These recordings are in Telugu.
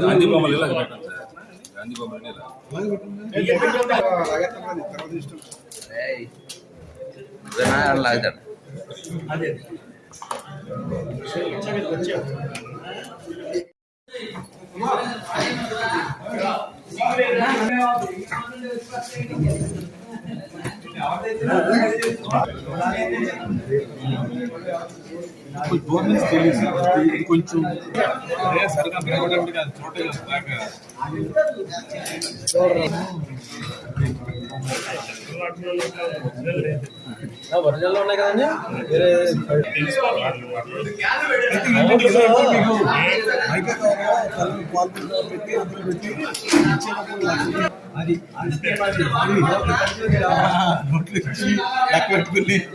गांधी बొమ్మలు ఇలా పెట్టండి సార్. గాంధీ బొమ్మలు ఇలా అదే కొంచెం సరిగా ఒరిజినల్ ఉన్నాయి కదండి. అది పెట్టుకుని లేదు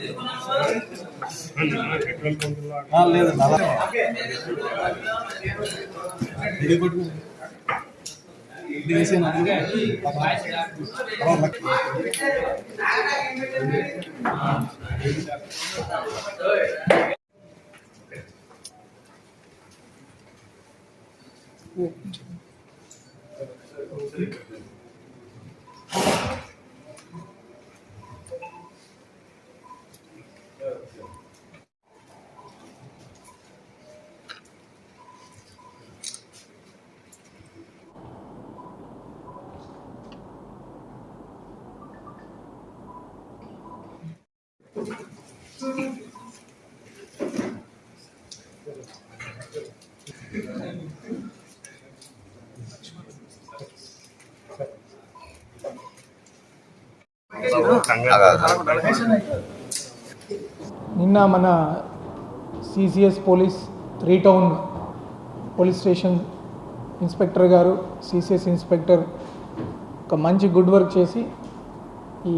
ఇది వేసేనా నిన్న మన CCS police 3 town police station inspector గారు, సిసిఎస్ ఇన్స్పెక్టర్ ఒక మంచి గుడ్ వర్క్ చేసి ఈ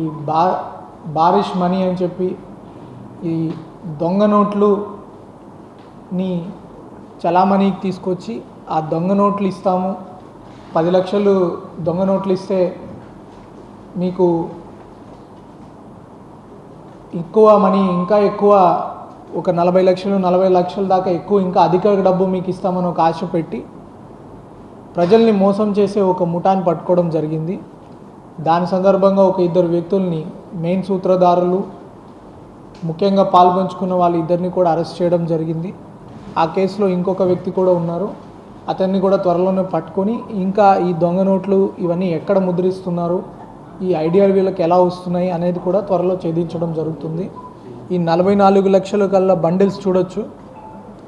బారిష్ మనీ అని చెప్పి ఈ దొంగ నోట్లుని చలామణికి తీసుకొచ్చి ఆ దొంగ నోట్లు ఇస్తాము, 10 లక్షలు దొంగ నోట్లు ఇస్తే మీకు ఎక్కువ మనీ, ఇంకా ఎక్కువ ఒక 40 లక్షలు 40 లక్షల దాకా ఎక్కువ ఇంకా అధిక డబ్బు మీకు ఇస్తామని ఒక ఆశ పెట్టి ప్రజల్ని మోసం చేసే ఒక ముఠాన్ని పట్టుకోవడం జరిగింది. దాని సందర్భంగా ఒక 2 వ్యక్తుల్ని, మెయిన్ సూత్రధారులు, ముఖ్యంగా పాల్పంచుకున్న వాళ్ళు ఇద్దరిని కూడా అరెస్ట్ చేయడం జరిగింది. ఆ కేసులో ఇంకొక వ్యక్తి కూడా ఉన్నారు, అతన్ని కూడా త్వరలోనే పట్టుకొని ఇంకా ఈ దొంగ నోట్లు ఇవన్నీ ఎక్కడ ముద్రిస్తున్నారు, ఈ ఐడియాలు వీళ్ళకి ఎలా వస్తున్నాయి అనేది కూడా త్వరలో ఛేదించడం జరుగుతుంది. ఈ 44 లక్షల కల్లా బండిల్స్ చూడొచ్చు.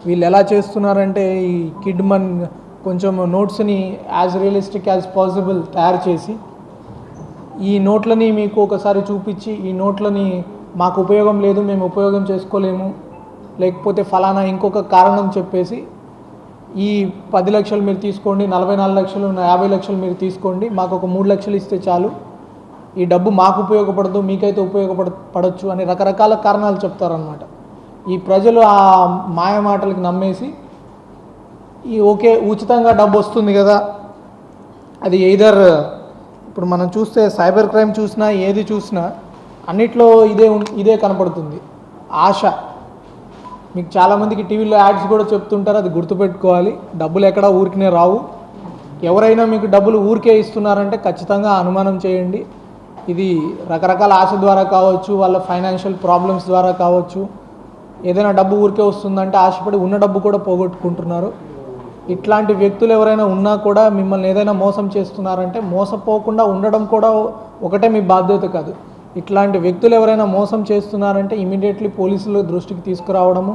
వీళ్ళు ఎలా చేస్తున్నారంటే ఈ కిడ్ మన్ కొంచెం నోట్స్ని యాజ్ రియలిస్టిక్ యాజ్ పాసిబుల్ తయారు చేసి ఈ నోట్లని మీకు ఒకసారి చూపించి ఈ నోట్లని మాకు ఉపయోగం లేదు, మేము ఉపయోగం చేసుకోలేము, లేకపోతే ఫలానా ఇంకొక కారణం చెప్పేసి ఈ 10 లక్షలు మీరు తీసుకోండి, 44 లక్షలు 50 లక్షలు మీరు తీసుకోండి, మాకు ఒక 3 లక్షలు ఇస్తే చాలు, ఈ డబ్బు మాకు ఉపయోగపడదు, మీకైతే ఉపయోగపడచ్చు అని రకరకాల కారణాలు చెప్తారనమాట. ఈ ప్రజలు ఆ మాయ మాటలకి నమ్మేసి ఈ ఓకే ఉచితంగా డబ్బు వస్తుంది కదా, అది ఎయిదర్ ఇప్పుడు మనం చూస్తే సైబర్ క్రైమ్ చూసినా ఏది చూసినా అన్నిట్లో ఇదే కనపడుతుంది, ఆశ. మీకు చాలామందికి టీవీలో యాడ్స్ కూడా చెప్తుంటారు, అది గుర్తుపెట్టుకోవాలి. డబ్బులు ఎక్కడా ఊరికినే రావు. ఎవరైనా మీకు డబ్బులు ఊరికే ఇస్తున్నారంటే ఖచ్చితంగా అనుమానం చేయండి. ఇది రకరకాల ఆశ ద్వారా కావచ్చు, వాళ్ళ ఫైనాన్షియల్ ప్రాబ్లమ్స్ ద్వారా కావచ్చు. ఏదైనా డబ్బు ఊరికే వస్తుందంటే ఆశపడి ఉన్న డబ్బు కూడా పోగొట్టుకుంటున్నారు. ఇట్లాంటి వ్యక్తులు ఎవరైనా ఉన్నా కూడా మిమ్మల్ని ఏదైనా మోసం చేస్తున్నారంటే మోసపోకుండా ఉండడం కూడా ఒకటే మీ బాధ్యత కాదు. ఇట్లాంటి వ్యక్తులు ఎవరైనా మోసం చేస్తున్నారంటే ఇమీడియట్లీ పోలీసుల దృష్టికి తీసుకురావడము,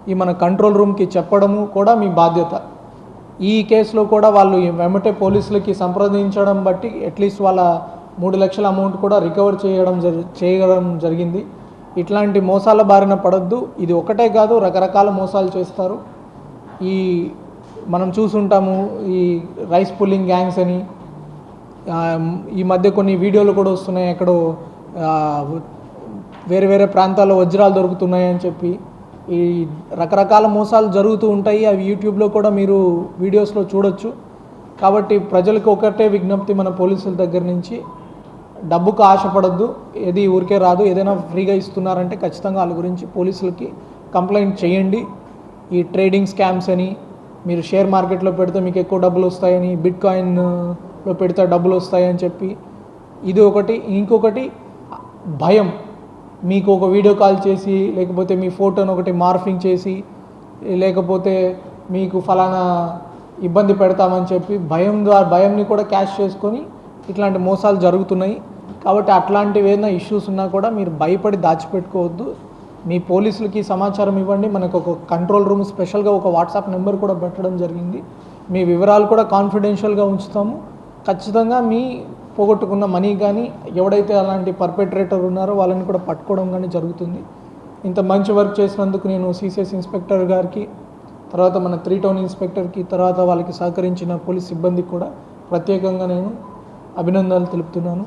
ఈ మన కంట్రోల్ రూమ్కి చెప్పడము కూడా మీ బాధ్యత. ఈ కేసులో కూడా వాళ్ళు వెంబటే పోలీసులకి సంప్రదించడం బట్టి అట్లీస్ట్ వాళ్ళ 3 లక్షల అమౌంట్ కూడా రికవర్ చేయడం జరిగింది. ఇట్లాంటి మోసాల బారిన పడొద్దు. ఇది ఒకటే కాదు, రకరకాల మోసాలు చేస్తారు. మనం చూసుంటాము ఈ రైస్ పుల్లింగ్ గ్యాంగ్స్ అని. ఈ మధ్య కొన్ని వీడియోలు కూడా వస్తున్నాయి, ఎక్కడో వేరే వేరే ప్రాంతాల్లో వజ్రాలు దొరుకుతున్నాయని చెప్పి. ఈ రకరకాల మోసాలు జరుగుతూ ఉంటాయి. అవి యూట్యూబ్లో కూడా మీరు వీడియోస్లో చూడొచ్చు. కాబట్టి ప్రజలకు ఒకటే విజ్ఞప్తి మన పోలీసుల దగ్గర నుంచి, డబ్బుకు ఆశపడద్దు. ఏది ఊరికే రాదు. ఏదైనా ఫ్రీగా ఇస్తున్నారంటే ఖచ్చితంగా వాళ్ళ గురించి పోలీసులకి కంప్లైంట్ చేయండి. ఈ ట్రేడింగ్ స్కామ్స్ అని, మీరు షేర్ మార్కెట్లో పెడితే మీకు ఎక్కువ డబ్బులు వస్తాయని, బిట్ కాయిన్లో పెడితే డబ్బులు వస్తాయని చెప్పి ఇది ఒకటి. ఇంకొకటి భయం. మీకు ఒక వీడియో కాల్ చేసి, లేకపోతే మీ ఫోటోను ఒకటి మార్ఫింగ్ చేసి, లేకపోతే మీకు ఫలానా ఇబ్బంది పెడతామని చెప్పి భయంని కూడా క్యాష్ చేసుకొని ఇట్లాంటి మోసాలు జరుగుతున్నాయి. కాబట్టి అట్లాంటివి ఏదైనా ఇష్యూస్ ఉన్నా కూడా మీరు భయపడి దాచిపెట్టుకోవద్దు. మీ పోలీసులకి సమాచారం ఇవ్వండి. మనకు ఒక కంట్రోల్ రూమ్ స్పెషల్గా ఒక వాట్సాప్ నెంబర్ కూడా పెట్టడం జరిగింది. మీ వివరాలు కూడా కాన్ఫిడెన్షియల్గా ఉంచుతాము. ఖచ్చితంగా మీ పోగొట్టుకున్న మనీ కానీ, ఎవడైతే అలాంటి పర్పెట్రేటర్ ఉన్నారో వాళ్ళని కూడా పట్టుకోవడం కానీ జరుగుతుంది. ఇంత మంచి వర్క్ చేసినందుకు నేను సిసిఎస్ ఇన్స్పెక్టర్ గారికి, తర్వాత మన 3 టౌన్ ఇన్స్పెక్టర్కి, తర్వాత వాళ్ళకి సహకరించిన పోలీస్ సిబ్బందికి కూడా ప్రత్యేకంగా నేను అభినందనలు తెలుపుతున్నాను.